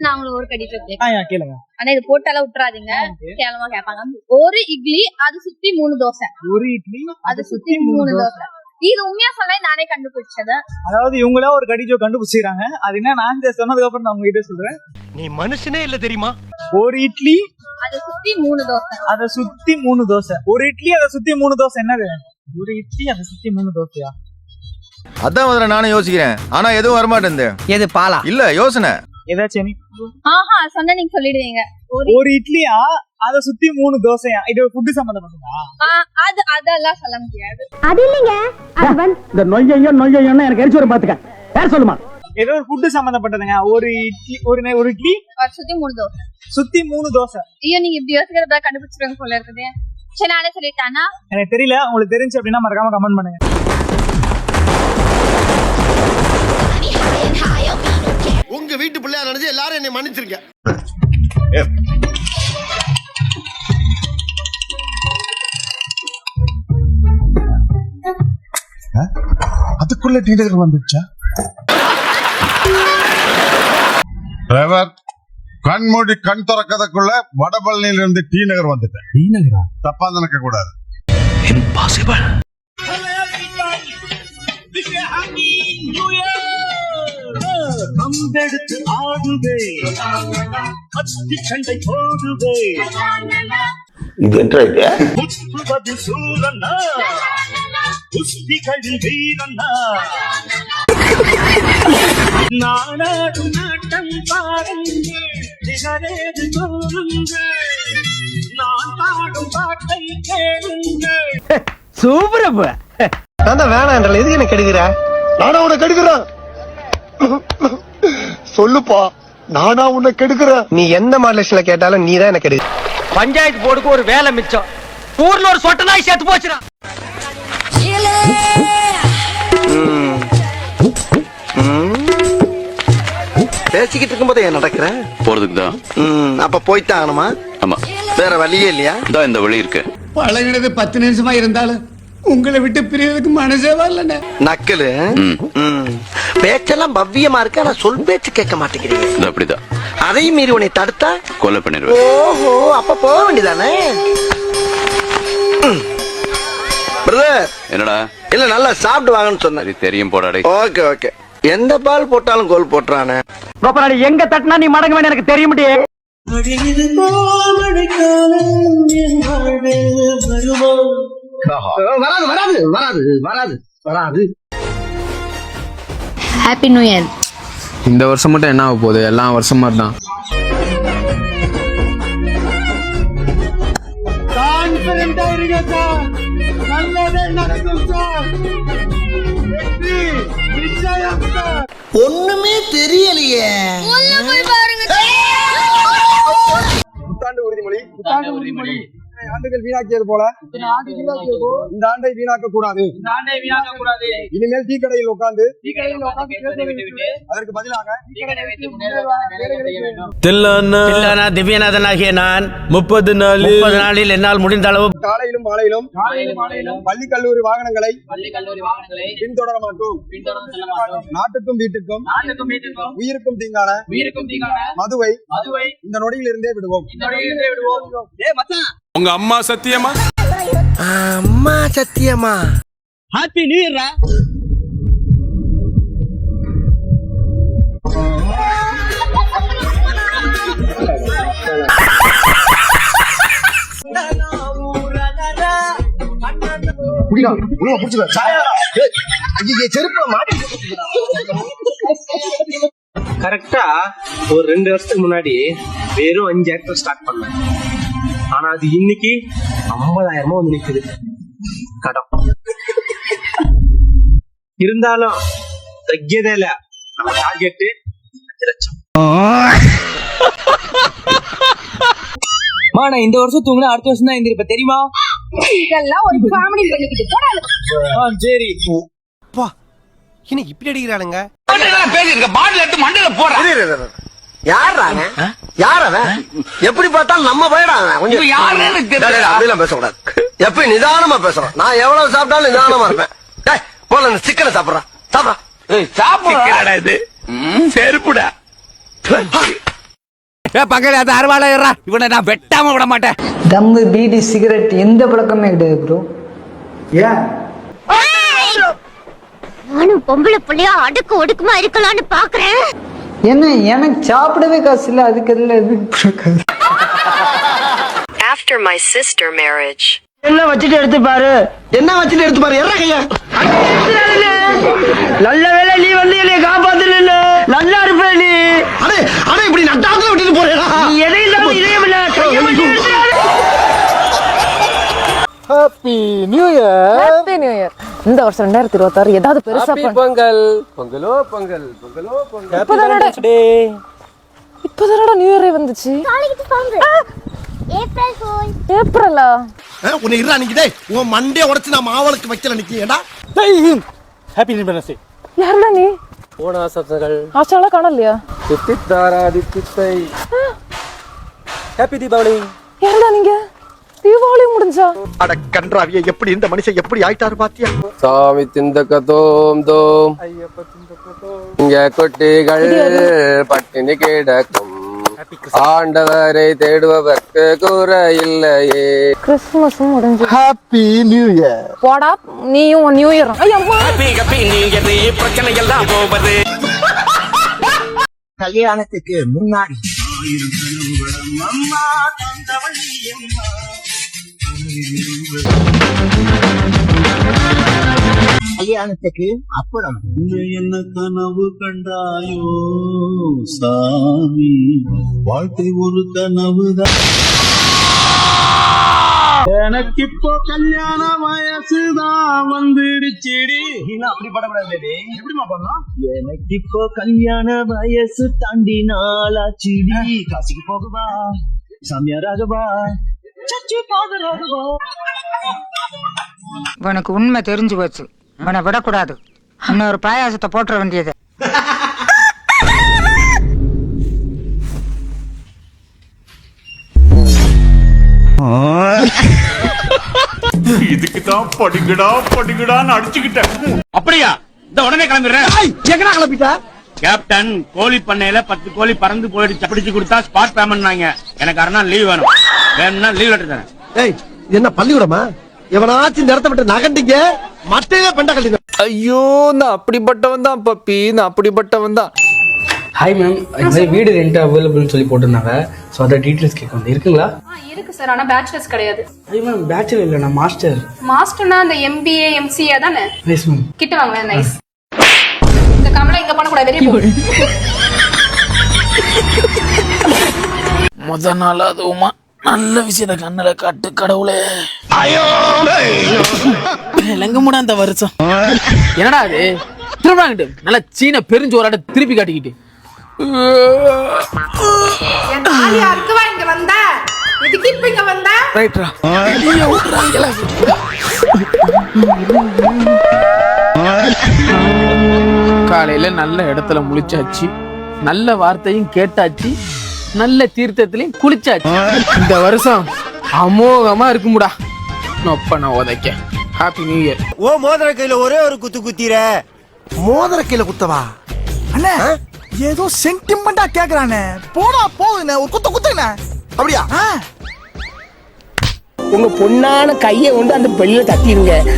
நான் உங்களுக்கு ஒரு கடி ஜோக் கேளுங்க. ஆனா இது போட்டால விட்டுறாதீங்க, கேளமா கேட்பாங்க. ஒரு இட்லி அது சுத்தி 3 தோசை. ஒரு இட்லி அது சுத்தி 3 தோசை. இது உண்மையா சொல்ல நானே கண்டுபிடிச்சது. அதாவது இவங்களா ஒரு கடி ஜோக் கண்டுபிடிச்சிருக்காங்க. அது என்ன நான் சொன்னதுக்கு அப்புறம் நான் உங்ககிட்ட சொல்றேன். நீ மனுஷனே இல்ல தெரியுமா? ஒரு இட்லி அது சுத்தி 3 தோசை. அத சுத்தி 3 தோசை. ஒரு இட்லி அத சுத்தி 3 தோசை என்னது? ஒரு இட்லி அத சுத்தி 3 தோசையா? அதான் முதல்ல நானும் யோசிக்கிறேன். ஆனா எதுவும் வரமாட்டேன். எது பாலா? இல்ல யோசனை ஏதாச்சும் ஆஹா சொன்னா நீங்க சொல்லிடுவீங்க. ஒரு இட்லியா அத சுத்தி 3 தோசையா? இது ஃபுட் சம்பந்தப்பட்டதா? அது அதெல்லாம் சொல்ல முடியாது. அது இல்லங்க. அது வந்து இந்த நொய்யன்னு எனக்கு எரிச்சு வர பாத்துக்க. பேர் சொல்லுமா? ஏதோ ஒரு ஃபுட் சம்பந்தப்பட்டதுங்க. ஒரு இட்லி ஒரு இட்லி சுத்தி 3 தோசை. சுத்தி 3 தோசை. ஐயோ நீங்க இப்படி யோசிக்கிறதா கண்டுபிடிச்சிருங்க போல இருக்குது. சரி நானே சொல்லிட்டானா? எனக்கு தெரியல. உங்களுக்கு தெரிஞ்சு அப்படின்னா மறக்காம கமெண்ட் பண்ணுங்க. உங்க வீட்டு பிள்ளையா நினைச்சு எல்லாரும் என்னை மன்னிச்சிருக்க. அதுக்குள்ள டீனகர் வந்துச்சா? கண் மூடி கண் திறக்கறதுக்குள்ள வடபழனியில இருந்து டி நகர் வந்துட்டேன். டி நகரா? தப்பா நினைக்க கூடாது. இம்பாசிபிள். கம்பெடுத்து ஆடுவே, அத்தி சண்டை போடுவே, இது என்ன? முத்துவது சூரனா, குஸ்திகளில் வீரனா, நாடாடும் நாட்டம் பாருங்கள், நிகரேது தோறுங்கள், நான் பாடும் பாட்டை கேளுங்கள். சூப்பர் அப்ப. நான் வேணான்றல எதுக்கு என்ன கெடுக்கிற? நானா உன்னை கெடுக்கிறேன்? சொல்லுப்பா, நானா உன்னை கெடுக்கிறேன்? நீ எந்த மாநிலத்துல கேட்டாலும் நீ தான் என்ன கெடுக்க. பஞ்சாயத்து போர்டுக்கு ஒரு வேலை மிச்சம். ஊர்ல ஒரு சொட்ட நாய் சேர்த்து போச்சுடா. பேசிக்கிட்டு இருக்கும்போது ஏன் நடக்கிற? போறதுக்கு தான். அப்ப போய்தான் ஆகணுமா? ஆமா. வேற வழியே இல்லையா? இதான் இந்த வழி இருக்கு. பழகினது 10 நிமிஷமா இருந்தாலும் உங்களை விட்டு பிரியறதுக்கு மனசே வரலண்ணே. நக்கலு. பேச்செல்லாம் பவ்யமா இருக்கு, ஆனா சொல் பேச்சு கேட்க மாட்டேங்கிறீங்க. இது அப்படிதான். அதையும் மீறி உன்னை தடுத்தா கொலை பண்ணிடுவேன். ஓஹோ, அப்ப போக வேண்டியதானே? பிரதர் என்னடா? இல்ல நல்லா சாப்பிட்டு வாங்கன்னு சொன்னேன். சரி தெரியும் போடாடே. Okay okay. எந்த பால் போட்டாலும் கோல் போட்டுறானே. கோபராடி எங்க தட்டினா நீ மடங்க வேணும் எனக்கு தெரிய முடியே. Happy new year. இந்த வருஷம் மட்டும் என்ன ஆக போகுது? எல்லா வருஷம் மாதிரி தான். கான்ஃபிடென்ட்டா இருங்க சார். நல்லதே நடக்கும் சார். வெற்றி நிச்சயம் சார். ஒண்ணுமே தெரியலையே. புத்தாண்டு உறுதிமொழி. ஆண்டுகள் வீணாக்கியது போல இந்த ஆண்டை வீணாக்க கூடாது. இனிமேல் டீ கடையில் உட்கார்ந்து அதற்கு பதிலாக தில்லானா திவ்யநாதன் ஆகிய நான் 30 நாளில் என்னால் முடிந்த அளவு காலையிலும் மாலையிலும் பள்ளி கல்லூரி வாகனங்களை பின்தொடர மாட்டோம். நாட்டுக்கும் வீட்டுக்கும் உயிருக்கும் தீங்கான மதுவை இந்த நொடியில் இருந்தே விடுவோம். உங்க அம்மா சத்தியமா? அம்மா சத்தியமா? Happy new year. கரெக்டா ஒரு 2 வருஷத்துக்கு முன்னாடி வெறும் 5 ஏக்கர் ஸ்டார்ட் பண்ணேன். ஆனா அது இன்னைக்கு 50,000 வந்து நிக்குது கடம். இருந்தாலும் தக்கியதே இல்ல. நம்ம டார்கெட் 5 லட்சம். நான் இந்த வருஷம் தூங்கினா அடுத்த வருஷம் தான் எந்திரிப்ப தெரியுமா? இதெல்லாம் ஒரு காமெடி பண்ணிக்கிட்டு போடா. சரி பா, இன்னும் இப்படி அடிக்கிறானுங்க. எப்படி பார்த்தாலும் நம்ம போயிடாங்க. கொஞ்சம் அப்படிலாம் பேசக்கூடாது. எப்படி நிதானமா பேசுறோம். நான் எவ்வளவு சாப்பிட்டாலும் நிதானமா இருப்பேன். போல சிக்கனை சாப்பிடுறான் சாப்பிடா. சாப்பிடா இது செருப்புடா. பக்கத்துல அந்த அருவாளை இவனை நான் வெட்டாம விட மாட்டேன். தம்மு பீடி சிகரெட் எந்த பழக்கமே கிடையாது ப்ரோ. ஏன் நானும் பொம்பளை புள்ளையா அடுக்கு ஒடுக்குமா இருக்கலாம்னு பாக்குறேன். என்ன எனக்கு சாப்பிடவே காசு இல்ல, அதுக்கு எதுல எதுக்கு? After my sister marriage. என்ன வச்சுட்டு எடுத்து பாரு. என்ன வச்சுட்டு எடுத்து பாரு. எற கையா. நல்ல வேளை நீ வந்து என்னை காப்பாத்தல. நல்லா இருப்ப நீ. அடே அடே இப்படி நட்டாத்துல விட்டுட்டு போறேடா. நீ எதையில்லாம இதயம் இல்ல கைய மட்டும் எடுத்து. Happy new year. Happy new year. இந்த வருஷம் 2026 ஏதாவது பெருசா பொங்கல் பொங்கலோ பொங்கல் பொங்கலோ பொங்கல். இப்பதானடா நியூ இயரே வந்துச்சு. நாளைக்கு போங்க. April fool. ஏப்ரலா? உன்னை இருடா நிக்கி டேய். உன் மண்டைய உடைச்சு நான் மாவளுக்கு வைக்கல நிக்கியேடா. Happy independence. யாருடா நீ? போன ஆசைகள் ஆச்சாலா காணலையா? தித்தித்தாரா தித்தித்தை. ஹாப்பி தீபாவளி. யாருடா நீங்க? தீபாவளி முடிஞ்சா? அட கன்றாவியே, எப்படி இந்த மனுஷன் எப்படி ஆயிட்டாரு பாத்தியா? சாமி திந்தக்க தோம் தோம். இங்க கொட்டிகள் பட்டினி கிடக்கும். ஆண்டவரை தேடுவதற்கு குறை இல்லையே. கிறிஸ்துமஸும் முடிஞ்சு. Happy new year. போடா நீயும் நியூ இயர். ஐயம்மா. பிரச்சனை எல்லாம் போவது. கல்யாணத்துக்கு முன்னாடி கல்யாணத்துக்கு அப்புறம் என்ன கனவு கண்டாயோ சாமி, வாழ்க்கை ஒரு கனவுதான். எனக்கு இப்போ கல்யாண வயசுதான் வந்துடுச்சுடி. அப்படி படக்கூடாது. எப்படிமா பண்ணலாம்? எனக்கு இப்போ கல்யாண வயசு தாண்டி நாளாச்சுடி. காசிக்கு போகவா, சாமியாராகவா, சர்ச்சு பாதராகவா. உனக்கு உண்மை தெரிஞ்சு போச்சு, உன்னை விடக்கூடாது. இன்னொரு பாயாசத்தை போட்டுற வேண்டியது. இதுக்கு தான் படிக்கடா படிக்கடான்னு அடிச்சுக்கிட்டேன். அப்படியா? இந்த உடனே கிளம்பிடுறேன். எங்கடா கிளம்பிட்டா? கேப்டன், கோழி பண்ணையில 10 கோழி பறந்து போயிடுச்சு. பிடிச்சு கொடுத்தா ஸ்பாட் பேமெண்ட். எனக்கு அரை நாள் லீவ் வேணும். வேணும்னா லீவ் லெட்டர் தரேன். ஏய், இது என்ன பள்ளிக்கூடமா? எவனாச்சும் இந்த இடத்த விட்டு நகண்டிங்க மட்டையே பெண்ட கட்டி. ஐயோ, நான் அப்படிப்பட்டவன் தான் பப்பி, நான் அப்படிப்பட்டவன் தான். ஹாய் மேம், இந்த மாதிரி வீடு ரெண்ட் அவைலபிள்னு சொல்லி போட்டிருந்தாங்க. ஸோ அதை டீட்டெயில்ஸ் கேட்க வந்து இருக்குங்களா? இருக்கு சார், ஆனா பேச்சுலர்ஸ் கிடையாது. ஐய் மேம், பேச்சுலர் இல்லை, நான் மாஸ்டர். மாஸ்டர்னா அந்த MBA MCA தானே? Nice ma'am. கிட்ட வாங்களேன். நைஸ். இந்த கமலா இங்க பண்ண கூட வெளிய போ. முத நாள் அதுவுமா நல்ல விஷயத்த கண்ணுல காட்டு கடவுளே. லங்க முடா அந்த வருஷம் என்னடா அது? திரும்ப நல்ல சீன பெருஞ்சோராட்ட திருப்பி காட்டிக்கிட்டு ரைட்ரா. காலையில நல்ல இடத்துல முழிச்சாச்சு, நல்ல வார்த்தையும் கேட்டாச்சு, நல்ல தீர்த்தத்திலையும் குளிச்சாச்சு. இந்த வருஷம் அமோகமா இருக்கும்டா. நொப்ப நான் உதைக்க. Happy new year. ஓ மோதிர கையில ஒரே ஒரு குத்து குத்திர. மோதிர கையில குத்தவா? அண்ணே ஏதோ சென்டிமெண்டா கேக்குறானே. போடா போகுதுண்ணே, ஒரு குத்த குத்துங்கண்ணே. அப்படியா? உங்க பொண்ணான கையை கொண்டு அந்த பெல்ல தட்டிடுங்க.